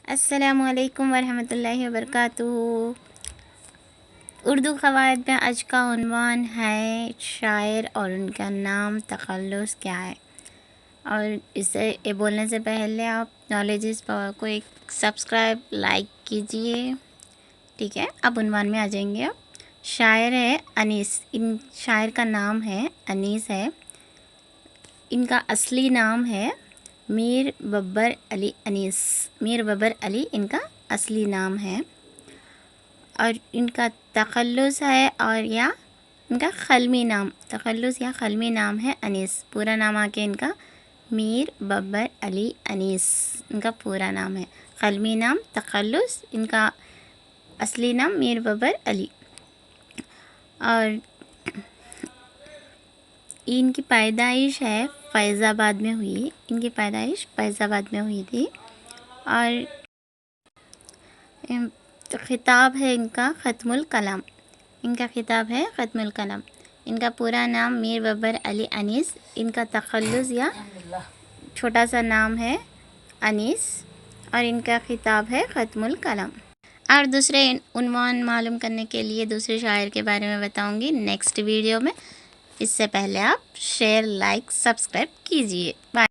السلام علیکم ورحمۃ اللہ وبرکاتہ۔ اردو قواعد میں آج کا عنوان ہے شاعر اور ان کا نام تخلص کیا ہے۔ اور اسے بولنے سے پہلے آپ نالج اس پاور کو ایک سبسکرائب لائک کیجئے، ٹھیک ہے۔ اب عنوان میں آ جائیں گے۔ شاعر ہے انیس، ان شاعر کا نام ہے انیس ہے۔ ان کا اصلی نام ہے میر ببر علی انیس، میر ببر علی ان کا اصلی نام ہے، اور ان کا تخلص ہے اور یا ان کا قلمی نام، تخلص یا قلمی نام ہے انیس۔ پورا نام آ کے ان کا میر ببر علی انیس ان کا پورا نام ہے۔ قلمی نام تخلص، ان کا اصلی نام میر ببر علی۔ اور ان کی پیدائش ہے فیض آباد میں ہوئی، ان کی پیدائش فیض آباد میں ہوئی تھی۔ اور خطاب ہے ان کا ختم الکلام، ان کا خطاب ہے ختم الکلام۔ ان کا پورا نام میر ببر علی انیس، ان کا تخلص یا چھوٹا سا نام ہے انیس، اور ان کا خطاب ہے ختم الکلام۔ اور دوسرے عنوان معلوم کرنے کے لیے دوسرے شاعر کے بارے میں بتاؤں گی نیکسٹ ویڈیو میں۔ اس سے پہلے آپ شیئر، لائک، سبسکرائب کیجئے۔ بائے۔